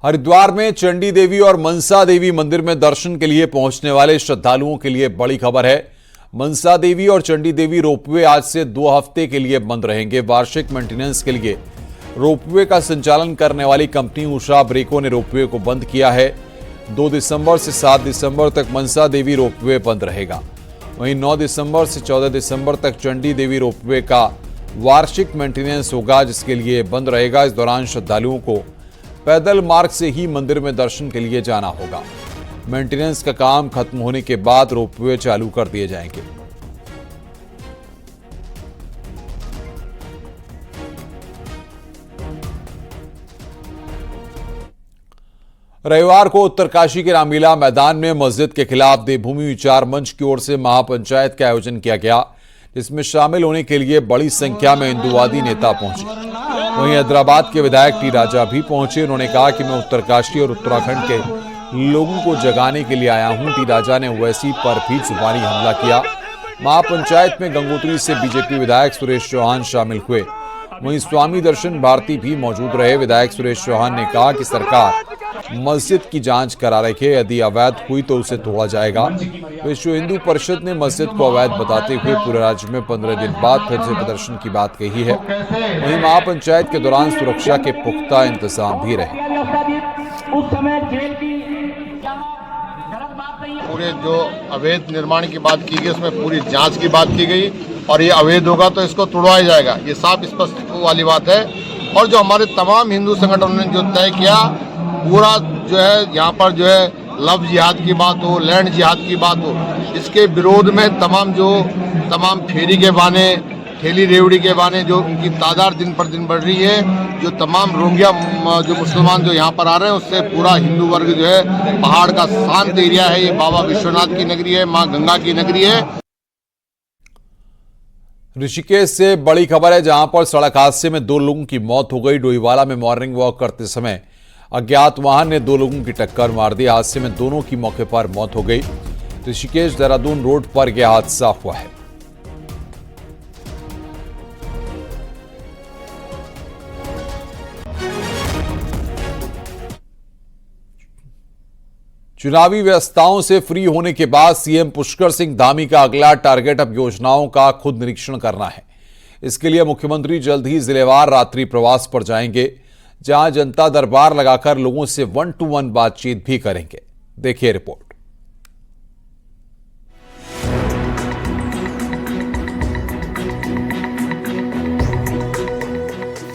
हरिद्वार में चंडी देवी और मनसा देवी मंदिर में दर्शन के लिए पहुंचने वाले श्रद्धालुओं के लिए बड़ी खबर है। मनसा देवी और चंडी देवी रोपवे आज से 2 हफ्ते के लिए बंद रहेंगे। वार्षिक मेंटेनेंस के लिए रोपवे का संचालन करने वाली कंपनी उषा ब्रेको ने रोपवे को बंद किया है। 2 दिसंबर से 7 दिसंबर तक मनसा देवी रोपवे बंद रहेगा। वहीं 9 दिसंबर से 14 दिसंबर तक चंडी देवी रोपवे का वार्षिक मेंटेनेंस होगा, जिसके लिए बंद रहेगा। इस दौरान श्रद्धालुओं को पैदल मार्ग से ही मंदिर में दर्शन के लिए जाना होगा। मेंटेनेंस का काम खत्म होने के बाद रोपवे चालू कर दिए जाएंगे। रविवार को उत्तरकाशी के रामलीला मैदान में मस्जिद के खिलाफ देवभूमि विचार मंच की ओर से महापंचायत का आयोजन किया गया, जिसमें शामिल होने के लिए बड़ी संख्या में हिंदूवादी नेता पहुंचे। वहीं हैदराबाद के विधायक टी राजा भी पहुंचे। उन्होंने कहा कि मैं उत्तरकाशी और उत्तराखंड के लोगों को जगाने के लिए आया हूं। टी राजा ने ओवैसी पर भी जुबानी हमला किया। महापंचायत में गंगोत्री से बीजेपी विधायक सुरेश चौहान शामिल हुए। वहीं स्वामी दर्शन भारती भी मौजूद रहे। विधायक सुरेश चौहान ने कहा कि सरकार मस्जिद की जांच करा रही है, यदि अवैध हुई तो उसे तोड़ा जाएगा। विश्व हिंदू परिषद ने मस्जिद को अवैध बताते हुए पूरे राज्य में 15 दिन बाद फिर से प्रदर्शन की बात कही है। वहीं महापंचायत के दौरान सुरक्षा के पुख्ता इंतजाम भी रहे। पूरे जो अवैध निर्माण की बात की गई उसमें पूरी जांच की बात की गई और ये अवैध होगा तो इसको तोड़वाया जाएगा, ये साफ स्पष्ट वाली बात है। और जो हमारे तमाम हिंदू संगठनों ने जो तय किया, पूरा जो है यहाँ पर जो है लव जिहाद की बात हो, लैंड जिहाद की बात हो, इसके विरोध में तमाम फेरी के बहाने, ठेली रेवड़ी के बहाने जो उनकी तादाद दिन पर दिन बढ़ रही है, जो तमाम रोहिंग्या जो मुसलमान जो यहाँ पर आ रहे हैं, उससे पूरा हिंदू वर्ग जो है, पहाड़ का शांत एरिया है, ये बाबा विश्वनाथ की नगरी है, माँ गंगा की नगरी है। ऋषिकेश से बड़ी खबर है, जहां पर सड़क हादसे में 2 लोगों की मौत हो गई। डोईवाला में मॉर्निंग वॉक करते समय अज्ञात वाहन ने 2 लोगों की टक्कर मार दी। हादसे में दोनों की मौके पर मौत हो गई। ऋषिकेश देहरादून रोड पर यह हादसा हुआ है। चुनावी व्यस्तताओं से फ्री होने के बाद सीएम पुष्कर सिंह धामी का अगला टारगेट अब योजनाओं का खुद निरीक्षण करना है। इसके लिए मुख्यमंत्री जल्द ही जिलेवार रात्रि प्रवास पर जाएंगे, जहां जनता दरबार लगाकर लोगों से 1-to-1 बातचीत भी करेंगे। देखिए रिपोर्ट।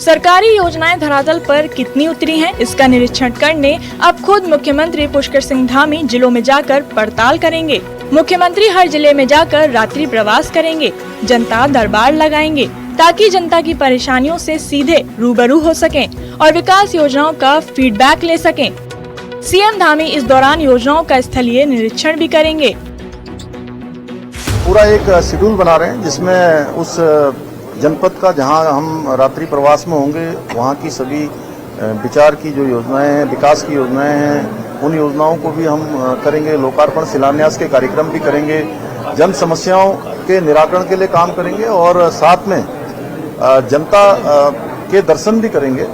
सरकारी योजनाएं धरातल पर कितनी उतरी हैं, इसका निरीक्षण करने अब खुद मुख्यमंत्री पुष्कर सिंह धामी जिलों में जाकर पड़ताल करेंगे। मुख्यमंत्री हर जिले में जाकर रात्रि प्रवास करेंगे, जनता दरबार लगाएंगे, ताकि जनता की परेशानियों से सीधे रूबरू हो सकें और विकास योजनाओं का फीडबैक ले सकें। सीएम धामी इस दौरान योजनाओं का स्थलीय निरीक्षण भी करेंगे। पूरा एक शेड्यूल बना रहे हैं, जिसमें उस जनपद का जहां हम रात्रि प्रवास में होंगे, वहां की सभी विचार की जो योजनाएं हैं, विकास की योजनाएं हैं, उन योजनाओं को भी हम करेंगे। लोकार्पण शिलान्यास के कार्यक्रम भी करेंगे, जन समस्याओं के निराकरण के लिए काम करेंगे और साथ में जनता के दर्शन भी करेंगे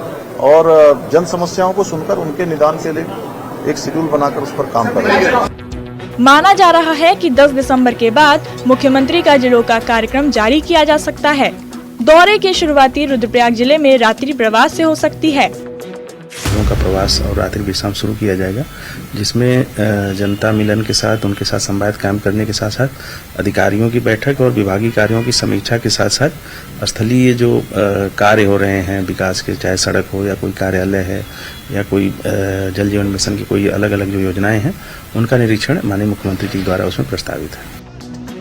और जन समस्याओं को सुनकर उनके निदान के लिए एक शेड्यूल बनाकर उस पर काम करेंगे। माना जा रहा है कि 10 दिसंबर के बाद मुख्यमंत्री का जिलों का कार्यक्रम जारी किया जा सकता है। दौरे की शुरुआती रुद्रप्रयाग जिले में रात्रि प्रवास से हो सकती है। का प्रवास और रात्रि विश्राम शुरू किया जाएगा, जिसमें जनता मिलन के साथ, उनके साथ संवाद कायम करने के साथ साथ अधिकारियों की बैठक और विभागीय कार्यों की समीक्षा के साथ साथ स्थलीय जो कार्य हो रहे हैं विकास के, चाहे सड़क हो या कोई कार्यालय है या कोई जल जीवन मिशन की कोई अलग अलग जो योजनाएं हैं, उनका निरीक्षण माननीय मुख्यमंत्री जी द्वारा उसमें प्रस्तावित है।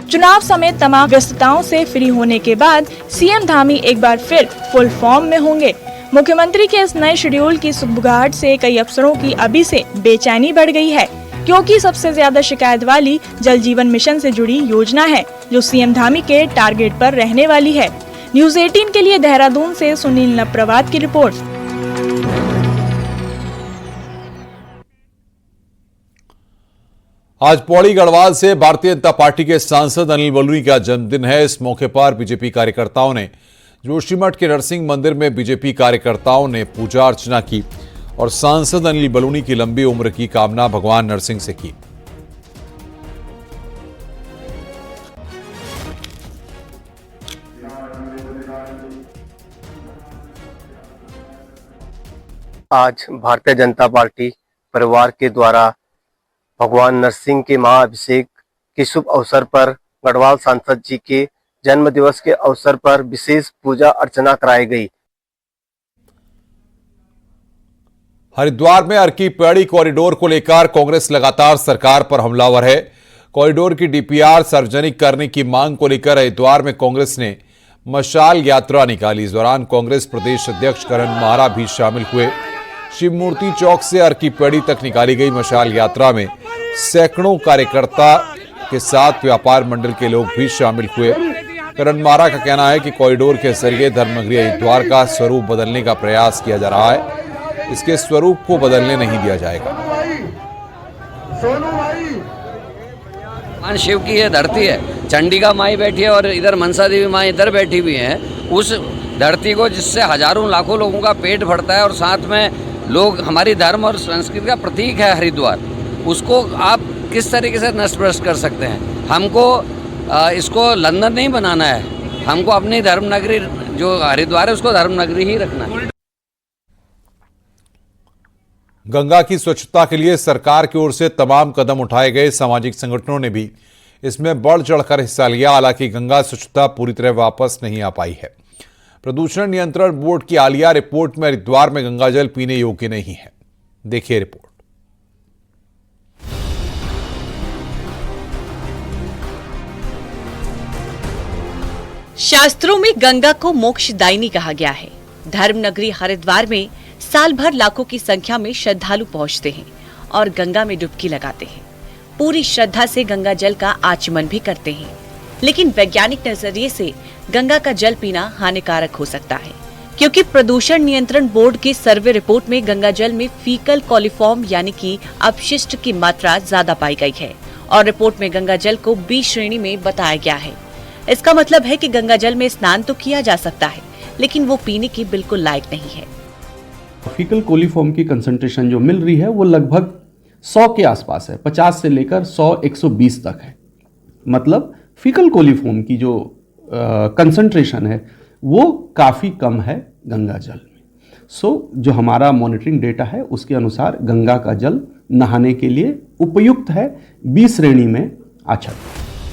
चुनाव समेत तमाम व्यस्तताओं से फ्री होने के बाद सीएम धामी एक बार फिर फुल फॉर्म में होंगे। मुख्यमंत्री के इस नए शेड्यूल की सुगबुगाहट से कई अफसरों की अभी से बेचैनी बढ़ गई है, क्योंकि सबसे ज्यादा शिकायत वाली जल जीवन मिशन से जुड़ी योजना है, जो सीएम धामी के टारगेट पर रहने वाली है। न्यूज़ 18 के लिए देहरादून से सुनील नप्रवात की रिपोर्ट। आज पौड़ी गढ़वाल से भारतीय जनता पार्टी के सांसद अनिल बलूनी का जन्मदिन है। इस मौके पर बीजेपी कार्यकर्ताओं ने जोशीमठ के नरसिंह मंदिर में बीजेपी कार्यकर्ताओं ने पूजा अर्चना की और सांसद अनिल बलूनी की लंबी उम्र की कामना भगवान नरसिंह से की। आज भारतीय जनता पार्टी परिवार के द्वारा भगवान नरसिंह के महाअभिषेक के शुभ अवसर पर गढ़वाल सांसद जी के जन्म दिवस के अवसर पर विशेष पूजा अर्चना कराई गई। हरिद्वार में अर्की पैड़ी कॉरिडोर को लेकर कांग्रेस लगातार सरकार पर हमलावर है। कॉरिडोर की डीपीआर सार्वजनिक करने की मांग को लेकर हरिद्वार में कांग्रेस ने मशाल यात्रा निकाली। इस दौरान कांग्रेस प्रदेश अध्यक्ष करण मारा भी शामिल हुए। शिव मूर्ति चौक से अर्की पैड़ी तक निकाली गई मशाल यात्रा में सैकड़ों कार्यकर्ता के साथ व्यापार मंडल के लोग भी शामिल हुए। करण मारा का कहना है कि कॉरिडोर के जरिए धर्मनगरी हरिद्वार का स्वरूप बदलने का प्रयास किया जा रहा है। इसके स्वरूप को बदलने नहीं दिया जाएगा। भगवान शिव की यह धरती है, चंडिका माई बैठी है और इधर मनसा देवी माई इधर बैठी हुई है। उस धरती को जिससे हजारों लाखों लोगों का पेट भरता है और साथ में लोग, हमारी धर्म और संस्कृति का प्रतीक है हरिद्वार, उसको आप किस तरीके से नष्ट भ्रष्ट कर सकते हैं? हमको इसको लंदन नहीं बनाना है, हमको अपनी धर्मनगरी जो हरिद्वार है उसको धर्मनगरी ही रखना है। गंगा की स्वच्छता के लिए सरकार की ओर से तमाम कदम उठाए गए। सामाजिक संगठनों ने भी इसमें बढ़ चढ़कर हिस्सा लिया। हालांकि गंगा स्वच्छता पूरी तरह वापस नहीं आ पाई है। प्रदूषण नियंत्रण बोर्ड की हालिया रिपोर्ट में हरिद्वार में गंगाजल पीने योग्य नहीं है। देखिए रिपोर्ट। शास्त्रों में गंगा को मोक्षदायिनी कहा गया है। धर्मनगरी हरिद्वार में साल भर लाखों की संख्या में श्रद्धालु पहुंचते हैं और गंगा में डुबकी लगाते हैं। पूरी श्रद्धा से गंगा जल का आचमन भी करते हैं। लेकिन वैज्ञानिक नजरिए से गंगा का जल पीना हानिकारक हो सकता है, क्योंकि प्रदूषण नियंत्रण बोर्ड की सर्वे रिपोर्ट में गंगा जल में फीकल कोलिफॉर्म यानी कि अपशिष्ट की मात्रा ज्यादा पाई गई है और रिपोर्ट में गंगा जल को बी श्रेणी में बताया गया है। इसका मतलब है कि गंगा जल में स्नान तो किया जा सकता है, लेकिन वो पीने के बिल्कुल लायक नहीं है। फीकल कोलिफॉर्म की कंसंट्रेशन जो मिल रही है वो लगभग 100 के आसपास है, 50 से लेकर 100-120 तक है। मतलब फीकल कोलिफॉर्म की जो कंसंट्रेशन है वो काफ़ी कम है गंगा जल में। जो हमारा मॉनिटरिंग डेटा है उसके अनुसार गंगा का जल नहाने के लिए उपयुक्त है, बी श्रेणी में अच्छा।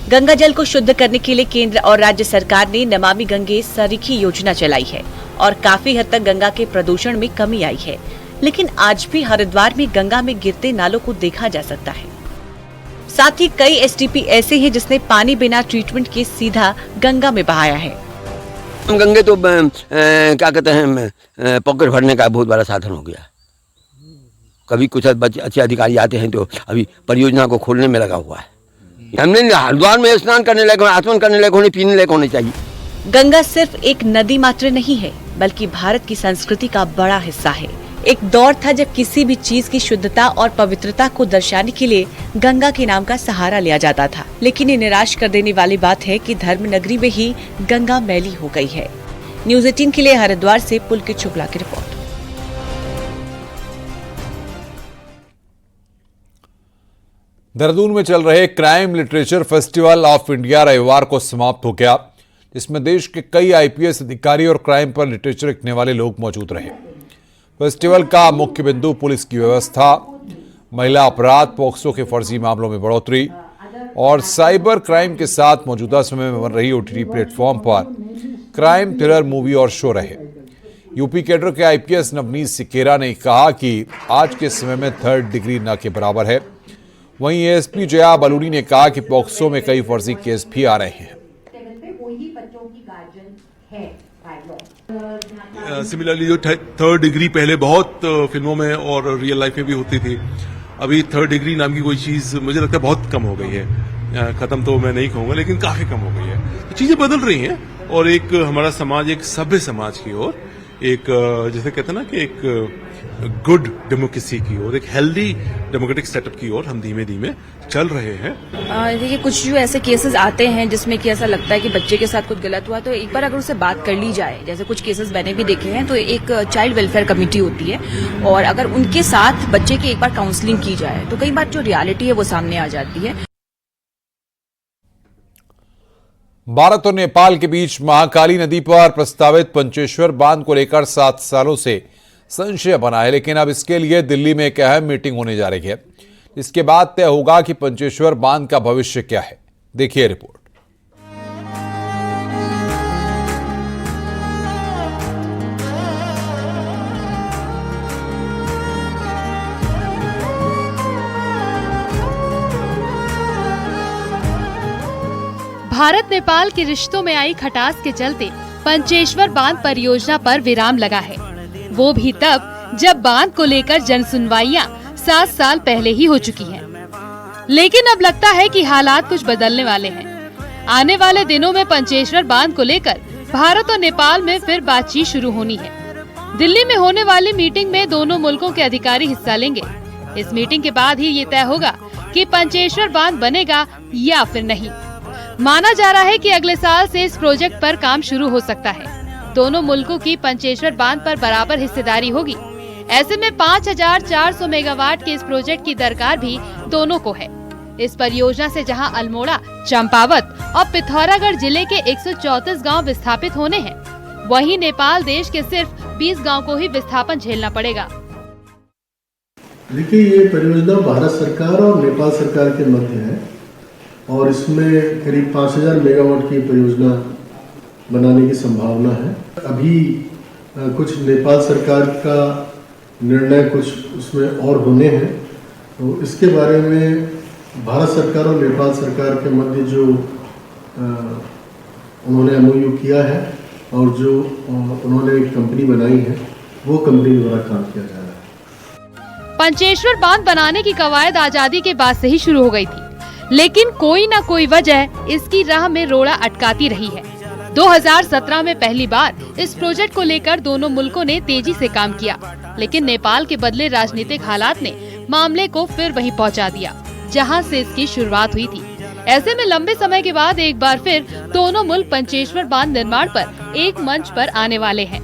गंगा जल को शुद्ध करने के लिए केंद्र और राज्य सरकार ने नमामि गंगे सरीखी योजना चलाई है और काफी हद तक गंगा के प्रदूषण में कमी आई है। लेकिन आज भी हरिद्वार में गंगा में गिरते नालों को देखा जा सकता है। साथ ही कई एसटीपी ऐसे हैं जिसने पानी बिना ट्रीटमेंट के सीधा गंगा में बहाया है। गंगे तो क्या कहते हैं, पॉकेट भरने का बहुत बड़ा साधन हो गया। कभी कुछ अच्छे अधिकारी आते हैं तो अभी परियोजना को खोलने में लगा हुआ है। हमने हरिद्वार में स्नान करने लायक, आचमन करने लायक होने, पीने लायक होने चाहिए। गंगा सिर्फ एक नदी मात्र नहीं है, बल्कि भारत की संस्कृति का बड़ा हिस्सा है। एक दौर था जब किसी भी चीज की शुद्धता और पवित्रता को दर्शाने के लिए गंगा के नाम का सहारा लिया जाता था। लेकिन ये निराश कर देने वाली बात है कि धर्मनगरी में ही गंगा मैली हो गई है। न्यूज़ 18 के लिए हरिद्वार से पुलकित शुक्ला की रिपोर्ट। देहरादून में चल रहे crime literature festival of India रविवार को समाप्त हो गया, जिसमें देश के कई आईपीएस अधिकारी और क्राइम पर लिटरेचर लिखने वाले लोग मौजूद रहे। फेस्टिवल का मुख्य बिंदु पुलिस की व्यवस्था, महिला अपराध, पोक्सो के फर्जी मामलों में बढ़ोतरी और साइबर क्राइम के साथ मौजूदा समय में बन रही ओटीटी प्लेटफॉर्म पर क्राइम थ्रिलर मूवी और शो रहे। यूपी कैडर के आईपीएस नवनीत सिकेरा ने कहा कि आज के समय में 3rd डिग्री न के बराबर है। वहीं एएसपी जया बलूनी ने कहा कि पॉक्सो में कई फर्जी केस भी आ रहे हैं। सिमिलरली जो 3rd डिग्री पहले बहुत फिल्मों में और रियल लाइफ में भी होती थी, अभी 3rd डिग्री नाम की कोई चीज मुझे लगता है बहुत कम हो गई है। खत्म तो मैं नहीं कहूंगा, लेकिन काफी कम हो गई है। तो चीजें बदल रही हैं और एक हमारा समाज एक सभ्य समाज की ओर, एक जैसे कहते हैं ना कि एक गुड डेमोक्रेसी की ओर, एक हेल्दी डेमोक्रेटिक सेटअप की ओर हम धीमे धीमे चल रहे हैं। देखिए, कुछ जो ऐसे केसेस आते हैं जिसमें कि ऐसा लगता है कि बच्चे के साथ कुछ गलत हुआ, तो एक बार अगर उससे बात कर ली जाए, जैसे कुछ केसेस मैंने भी देखे हैं, तो एक चाइल्ड वेलफेयर कमेटी होती है और अगर उनके साथ बच्चे की एक बार काउंसलिंग की जाए तो कई बार जो रियलिटी है वो सामने आ जाती है। भारत और नेपाल के बीच महाकाली नदी पर प्रस्तावित पंचेश्वर बांध को लेकर 7 सालों से संशय बना है, लेकिन अब इसके लिए दिल्ली में एक अहम मीटिंग होने जा रही है। इसके बाद तय होगा कि पंचेश्वर बांध का भविष्य क्या है। देखिए रिपोर्ट। भारत नेपाल के रिश्तों में आई खटास के चलते पंचेश्वर बांध परियोजना पर विराम लगा है, वो भी तब जब बांध को लेकर जनसुनवाइयां 7 साल पहले ही हो चुकी हैं। लेकिन अब लगता है कि हालात कुछ बदलने वाले हैं। आने वाले दिनों में पंचेश्वर बांध को लेकर भारत और नेपाल में फिर बातचीत शुरू होनी है। दिल्ली में होने वाली मीटिंग में दोनों मुल्कों के अधिकारी हिस्सा लेंगे। इस मीटिंग के बाद ही ये तय होगा कि पंचेश्वर बांध बनेगा या फिर नहीं। माना जा रहा है कि अगले साल से इस प्रोजेक्ट पर काम शुरू हो सकता है। दोनों मुल्कों की पंचेश्वर बांध पर बराबर हिस्सेदारी होगी। ऐसे में 5400 मेगावाट के इस प्रोजेक्ट की दरकार भी दोनों को है। इस परियोजना से जहां अल्मोड़ा, चंपावत और पिथौरागढ़ जिले के 134 गांव विस्थापित होने हैं, वहीं नेपाल देश के सिर्फ 20 गांव को ही विस्थापन झेलना पड़ेगा। देखिए, ये परियोजना भारत सरकार और नेपाल सरकार के मध्य है और इसमें करीब 5000 मेगावाट की परियोजना बनाने की संभावना है। अभी कुछ नेपाल सरकार का निर्णय कुछ उसमें और होने हैं, तो इसके बारे में भारत सरकार और नेपाल सरकार के मध्य जो उन्होंने MOU किया है और जो उन्होंने एक कंपनी बनाई है, वो कंपनी द्वारा काम किया जा रहा है। पंचेश्वर बांध बनाने की कवायद आजादी के बाद से ही शुरू हो गई थी, लेकिन कोई न कोई वजह इसकी राह में रोड़ा अटकाती रही है। 2017 में पहली बार इस प्रोजेक्ट को लेकर दोनों मुल्कों ने तेजी से काम किया, लेकिन नेपाल के बदले राजनीतिक हालात ने मामले को फिर वहीं पहुंचा दिया जहां से इसकी शुरुआत हुई थी। ऐसे में लंबे समय के बाद एक बार फिर दोनों मुल्क पंचेश्वर बांध निर्माण पर एक मंच पर आने वाले हैं।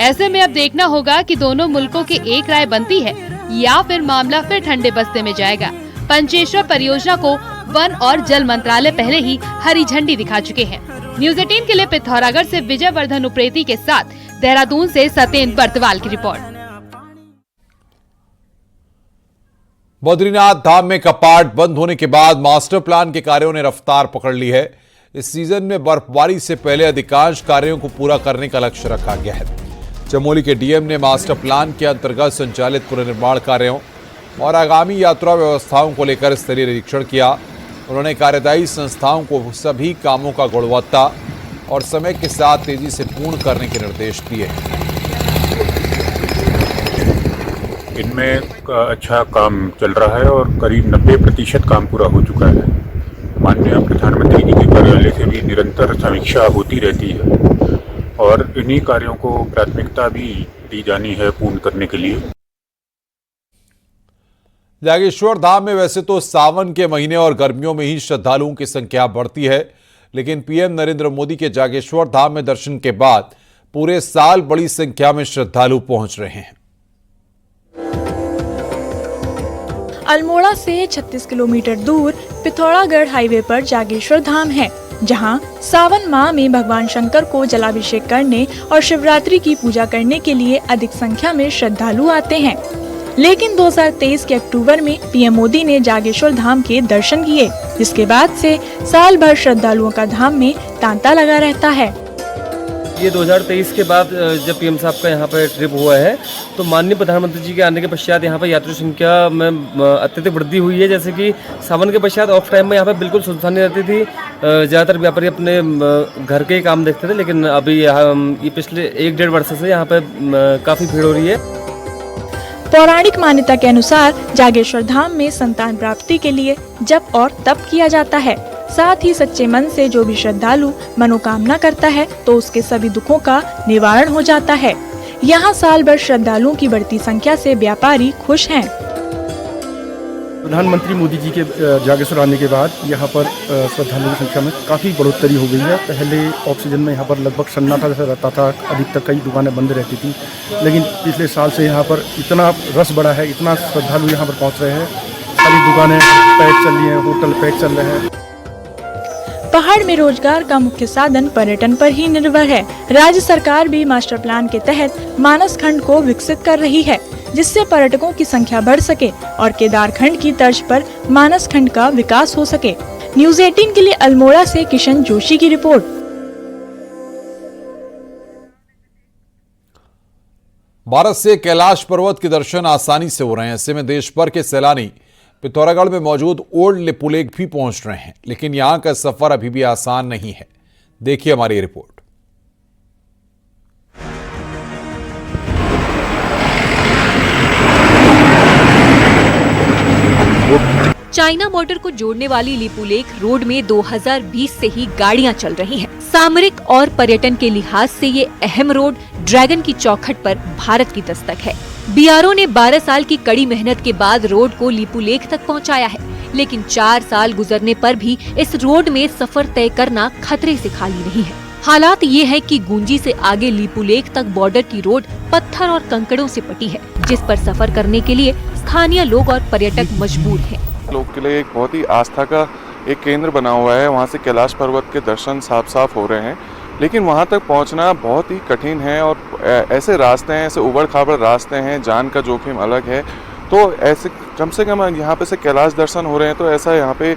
ऐसे में अब देखना होगा कि दोनों मुल्कों की एक राय बनती है या फिर मामला फिर ठंडे बस्ते में जाएगा। पंचेश्वर परियोजना को वन और जल मंत्रालय पहले ही हरी झंडी दिखा चुके हैं। न्यूज़ 18 के लिए पिथौरागढ़ से विजय वर्धन उप्रेती के साथ देहरादून से सत्येंद्र बर्तवाल की रिपोर्ट। बद्रीनाथ धाम में कपाट बंद होने के बाद मास्टर प्लान के कार्यों ने रफ्तार पकड़ ली है। इस सीजन में बर्फबारी से पहले अधिकांश कार्यों को पूरा करने का लक्ष्य रखा गया है। चमोली के डीएम ने मास्टर प्लान के अंतर्गत संचालित पुनर्निर्माण कार्यों और आगामी यात्रा व्यवस्थाओं को लेकर स्तरीय निरीक्षण किया। उन्होंने कार्यदायी संस्थाओं को सभी कामों का गुणवत्ता और समय के साथ तेजी से पूर्ण करने के निर्देश दिए। इनमें अच्छा काम चल रहा है और करीब 90% काम पूरा हो चुका है। माननीय प्रधानमंत्री जी के कार्यालय से भी निरंतर समीक्षा होती रहती है और इन्हीं कार्यों को प्राथमिकता भी दी जानी है पूर्ण करने के लिए। जागेश्वर धाम में वैसे तो सावन के महीने और गर्मियों में ही श्रद्धालुओं की संख्या बढ़ती है, लेकिन पीएम नरेंद्र मोदी के जागेश्वर धाम में दर्शन के बाद पूरे साल बड़ी संख्या में श्रद्धालु पहुंच रहे हैं। अल्मोड़ा से 36 किलोमीटर दूर पिथौरागढ़ हाईवे पर जागेश्वर धाम है, जहां सावन माह में भगवान शंकर को जलाभिषेक करने और शिवरात्रि की पूजा करने के लिए अधिक संख्या में श्रद्धालु आते हैं। लेकिन 2023 के अक्टूबर में पीएम मोदी ने जागेश्वर धाम के दर्शन किए, जिसके बाद से साल भर श्रद्धालुओं का धाम में तांता लगा रहता है। ये 2023 के बाद जब पीएम साहब का यहाँ पर ट्रिप हुआ है, तो माननीय प्रधानमंत्री जी के आने के पश्चात यहाँ पर यात्री संख्या में अत्यधिक वृद्धि हुई है। जैसे कि सावन के पश्चात ऑफ टाइम में यहाँ पर बिल्कुल सुनसानी रहती थी, ज़्यादातर व्यापारी अपने घर के काम देखते थे, लेकिन अभी ये पिछले 1-1.5 वर्ष से यहाँ पर काफ़ी भीड़ हो रही है। पौराणिक मान्यता के अनुसार जागेश्वर धाम में संतान प्राप्ति के लिए जप और तप किया जाता है। साथ ही सच्चे मन से जो भी श्रद्धालु मनोकामना करता है तो उसके सभी दुखों का निवारण हो जाता है। यहाँ साल भर श्रद्धालुओं की बढ़ती संख्या से व्यापारी खुश हैं। प्रधानमंत्री मोदी जी के जागेश्वर आने के बाद यहाँ पर श्रद्धालुओं की संख्या में काफ़ी बढ़ोतरी हो गई है। पहले ऑक्सीजन में यहाँ पर लगभग सन्नाटा जैसा रहता था, अधिकतर कई दुकानें बंद रहती थी, लेकिन पिछले साल से यहाँ पर इतना रस बढ़ा है, इतना श्रद्धालु यहाँ पर पहुँच रहे हैं, सारी दुकानें पैक चल रही हैं, होटल पैक चल रहे हैं। पहाड़ में रोजगार का मुख्य साधन पर्यटन पर ही निर्भर है। राज्य सरकार भी मास्टर प्लान के तहत मानस खंड को विकसित कर रही है, जिससे पर्यटकों की संख्या बढ़ सके और केदारखंड की तर्ज पर मानस खंड का विकास हो सके। न्यूज़ 18 के लिए अल्मोड़ा से किशन जोशी की रिपोर्ट। भारत से कैलाश पर्वत के दर्शन आसानी से हो रहे हैं। ऐसे में देश भर के सैलानी पिथौरागढ़ में मौजूद ओल्ड लिपुलेख भी पहुंच रहे हैं, लेकिन यहां का सफर अभी भी आसान नहीं है। देखिए हमारी रिपोर्ट। चाइना बॉर्डर को जोड़ने वाली लिपुलेख रोड में 2020 से ही गाड़ियां चल रही हैं। सामरिक और पर्यटन के लिहाज से ये अहम रोड ड्रैगन की चौखट पर भारत की दस्तक है। बीआरओ ने 12 साल की कड़ी मेहनत के बाद रोड को लिपुलेख तक पहुंचाया है, लेकिन 4 साल गुजरने पर भी इस रोड में सफर तय करना खतरे से खाली नहीं है। हालात ये है कि गुंजी से आगे लिपुलेख तक बॉर्डर की रोड पत्थर और कंकड़ों से पटी है, जिस पर सफर करने के लिए स्थानीय लोग और पर्यटक मजबूर हैं। लोग के लिए एक बहुत ही आस्था का एक केंद्र बना हुआ है। वहाँ से कैलाश पर्वत के दर्शन साफ साफ हो रहे हैं, लेकिन वहाँ तक पहुँचना बहुत ही कठिन है और ऐसे रास्ते हैं, ऐसे उबड़ खाबड़ रास्ते हैं, जान का जोखिम अलग है। तो ऐसे कम से कम यहाँ पे से कैलाश दर्शन हो रहे हैं, तो ऐसा यहाँ पे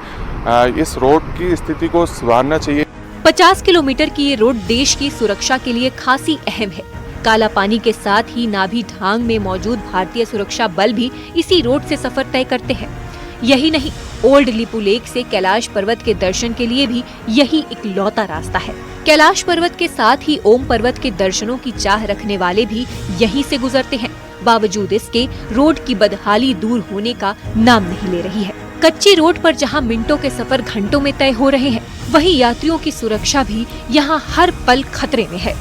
इस रोड की स्थिति को सुधारना चाहिए। 50 किलोमीटर की ये रोड देश की सुरक्षा के लिए खासी अहम है। काला पानी के साथ ही नाभी ढांग में मौजूद भारतीय सुरक्षा बल भी इसी रोड से सफर तय करते हैं। यही नहीं, ओल्ड लिपुलेख से कैलाश पर्वत के दर्शन के लिए भी यही इकलौता रास्ता है। कैलाश पर्वत के साथ ही ओम पर्वत के दर्शनों की चाह रखने वाले भी यहीं से गुजरते हैं। बावजूद इसके रोड की बदहाली दूर होने का नाम नहीं ले रही है। कच्ची रोड पर जहां मिनटों के सफर घंटों में तय हो रहे हैं, वहीं यात्रियों की सुरक्षा भी यहां हर पल खतरे में है।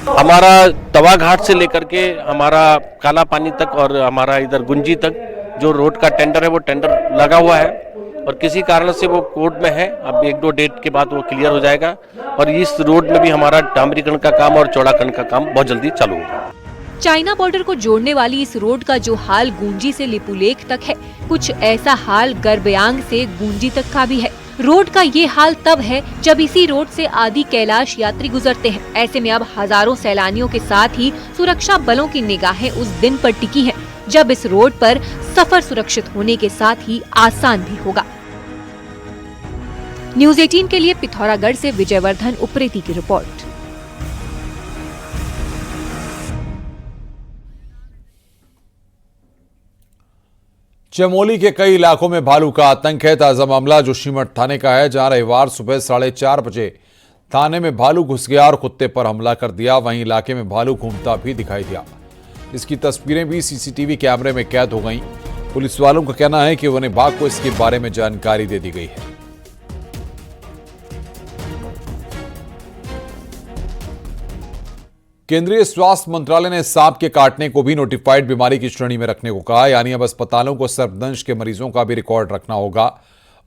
हमारा तवा घाट से लेकर के हमारा काला पानी तक और हमारा इधर गुंजी तक जो रोड का टेंडर है वो टेंडर लगा हुआ है और किसी कारण से वो कोर्ट में है। अब 1-2 डेट के बाद वो क्लियर हो जाएगा और इस रोड में भी हमारा डामरीकरण का काम और चौड़ाकरण का काम बहुत जल्दी चालू होगा। चाइना बॉर्डर को जोड़ने वाली इस रोड का जो हाल गुंजी से लिपुलेख तक है, कुछ ऐसा हाल गर्ब्यांग से गुंजी तक का भी है। रोड का ये हाल तब है जब इसी रोड से आदि कैलाश यात्री गुजरते हैं। ऐसे में अब हजारों सैलानियों के साथ ही सुरक्षा बलों की निगाहें उस दिन पर टिकी हैं, जब इस रोड पर सफर सुरक्षित होने के साथ ही आसान भी होगा। न्यूज़ 18 के लिए पिथौरागढ़ से विजयवर्धन उप्रेती की रिपोर्ट। चमोली के कई इलाकों में भालू का आतंक है। ताजा मामला जोशीमठ थाने का है, जहां रविवार सुबह 4:30 बजे थाने में भालू घुस गया और कुत्ते पर हमला कर दिया। वहीं इलाके में भालू घूमता भी दिखाई दिया। इसकी तस्वीरें भी सीसीटीवी कैमरे में कैद हो गईं। पुलिस वालों का कहना है कि वन विभाग को इसके बारे में जानकारी दे दी गई है। केंद्रीय स्वास्थ्य मंत्रालय ने सांप के काटने को भी नोटिफाइड बीमारी की श्रेणी में रखने को कहा, यानी अब अस्पतालों को सर्पदंश के मरीजों का भी रिकॉर्ड रखना होगा।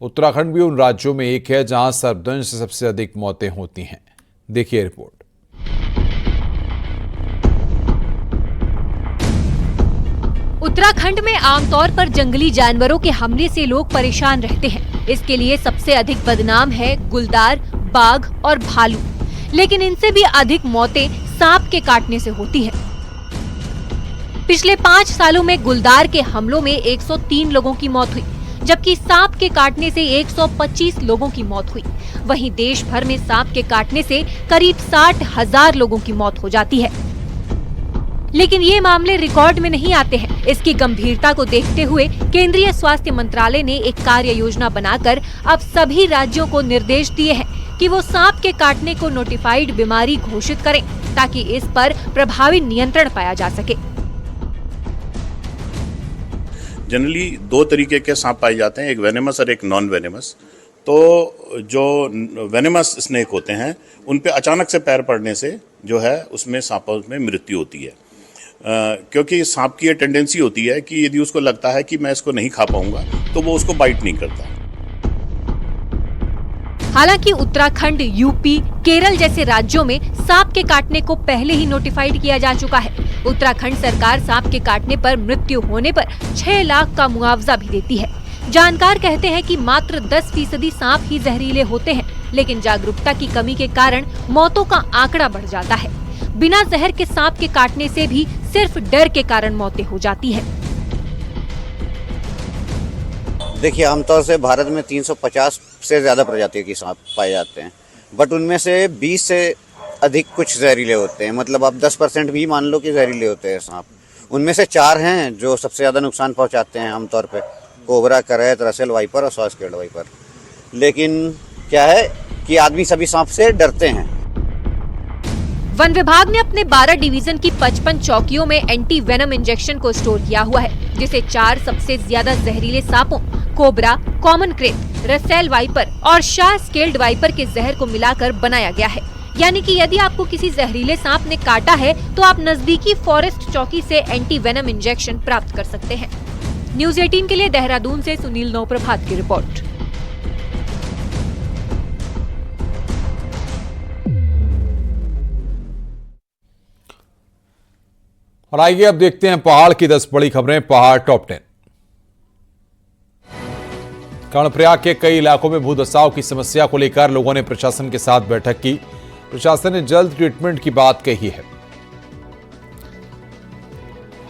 उत्तराखंड भी उन राज्यों में एक है जहां सर्पदंश से सबसे अधिक मौतें होती हैं। देखिए रिपोर्ट। उत्तराखंड में आमतौर पर जंगली जानवरों के हमले से लोग परेशान रहते हैं। इसके लिए सबसे अधिक बदनाम है गुलदार, बाघ और भालू, लेकिन इनसे भी अधिक मौतें सांप के काटने से होती हैं। पिछले 5 सालों में गुलदार के हमलों में 103 लोगों की मौत हुई, जबकि सांप के काटने से 125 लोगों की मौत हुई। वहीं देश भर में सांप के काटने से करीब 60,000 लोगों की मौत हो जाती है। लेकिन ये मामले रिकॉर्ड में नहीं आते हैं। इसकी गंभीरता को देखते हुए केंद्रीय स्वास्थ्य मंत्रालय ने एक कार्य योजना बनाकर अब सभी राज्यों को निर्देश दिए हैं कि वो सांप के काटने को नोटिफाइड बीमारी घोषित करें, ताकि इस पर प्रभावी नियंत्रण पाया जा सके। जनरली 2 तरीके के सांप पाए जाते हैं, एक वेनेमस और एक नॉन वेनेमस। तो जो वेनेमस स्नेक होते हैं उन पे अचानक से पैर पड़ने से जो है उसमें सांपों में मृत्यु होती है। क्योंकि सांप की ये टेंडेंसी होती है कि यदि उसको लगता है कि मैं इसको नहीं खा पाऊंगा तो वो उसको बाइट नहीं करता। हालांकि उत्तराखंड, यूपी, केरल जैसे राज्यों में सांप के काटने को पहले ही नोटिफाइड किया जा चुका है। उत्तराखंड सरकार सांप के काटने पर मृत्यु होने पर 6 लाख का मुआवजा भी देती है। जानकार कहते हैं कि मात्र 10% सांप ही जहरीले होते हैं, लेकिन जागरूकता की कमी के कारण मौतों का आंकड़ा बढ़ जाता है। बिना जहर के सांप के काटने से भी सिर्फ डर के कारण मौतें हो जाती हैं। देखिए, आमतौर से भारत में 350 से ज्यादा प्रजातियों की सांप पाए जाते हैं, बट उनमें से 20 से अधिक कुछ जहरीले होते हैं। मतलब आप 10% भी मान लो कि जहरीले होते हैं सांप। उनमें से 4 हैं जो सबसे ज्यादा नुकसान पहुंचाते हैं आमतौर पे, कोबरा, करैत, रसेल वाइपर और सॉस-स्केल्ड वाइपर। लेकिन क्या है कि आदमी सभी सांप से डरते हैं। वन विभाग ने अपने 12 डिवीजन की 55 चौकियों में एंटी वेनम इंजेक्शन को स्टोर किया हुआ है, जिसे 4 सबसे ज्यादा जहरीले सांपों cobra, common crate, Russell viper और सॉस-स्केल्ड वाइपर के जहर को मिलाकर बनाया गया है। यानी कि यदि आपको किसी जहरीले सांप ने काटा है तो आप नजदीकी फॉरेस्ट चौकी से एंटी वेनम इंजेक्शन प्राप्त कर सकते हैं। न्यूज़ 18 के लिए देहरादून से सुनील नौप्रभात की रिपोर्ट। और आइए अब देखते हैं पहाड़ की 10 बड़ी खबरें। पहाड़ टॉप 10। कर्णप्रयाग के कई इलाकों में भूधसाव की समस्या को लेकर लोगों ने प्रशासन के साथ बैठक की। प्रशासन ने जल्द ट्रीटमेंट की बात कही है।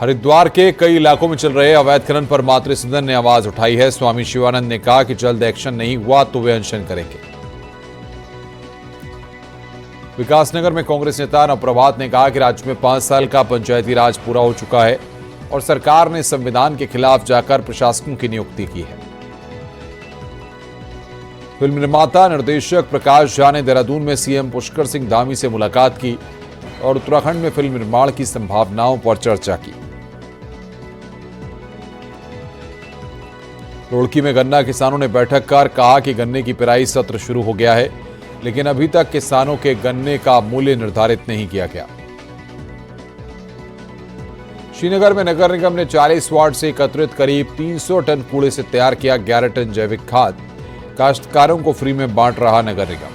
हरिद्वार के कई इलाकों में चल रहे अवैध खनन पर मातृ सदन ने आवाज उठाई है। स्वामी शिवानंद ने कहा कि जल्द एक्शन नहीं हुआ तो वे अनशन करेंगे। विकासनगर में कांग्रेस नेता नवप्रभात ने कहा कि राज्य में 5 साल का पंचायती राज पूरा हो चुका है और सरकार ने संविधान के खिलाफ जाकर प्रशासकों की नियुक्ति की है। फिल्म निर्माता निर्देशक प्रकाश झा ने देहरादून में सीएम पुष्कर सिंह धामी से मुलाकात की और उत्तराखंड में फिल्म निर्माण की संभावनाओं पर चर्चा की। रुड़की में गन्ना किसानों ने बैठक कर कहा कि गन्ने की पेराई सत्र शुरू हो गया है, लेकिन अभी तक किसानों के गन्ने का मूल्य निर्धारित नहीं किया गया। श्रीनगर में नगर निगम ने 40 वार्ड से एकत्रित करीब 300 टन कूड़े से तैयार किया 11 टन जैविक खाद। काश्तकारों को फ्री में बांट रहा नगर निगम।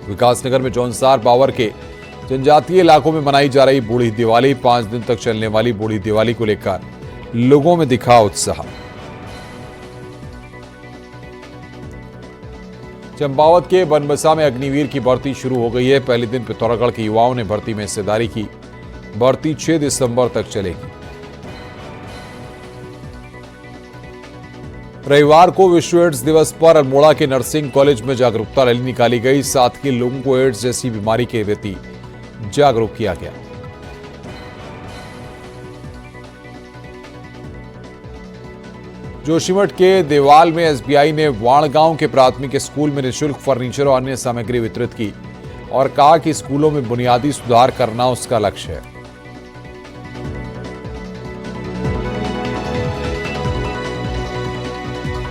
विकासनगर में जौनसार बावर के जनजातीय इलाकों में मनाई जा रही बूढ़ी दिवाली। 5 दिन तक चलने वाली बूढ़ी दिवाली को लेकर लोगों में दिखा उत्साह। चंपावत के बनबसा में अग्निवीर की भर्ती शुरू हो गई है। पहले दिन पिथौरागढ़ के युवाओं ने भर्ती में हिस्सेदारी की। भर्ती 6 दिसंबर तक चलेगी। रविवार को विश्व एड्स दिवस पर अल्मोड़ा के नर्सिंग कॉलेज में जागरूकता रैली निकाली गई। साथ ही लोगों को एड्स जैसी बीमारी के प्रति जागरूक किया गया। जोशीमठ के देवाल में एसबीआई ने वाणगांव के प्राथमिक स्कूल में निःशुल्क फर्नीचर और अन्य सामग्री वितरित की और कहा कि स्कूलों में बुनियादी सुधार करना उसका लक्ष्य है।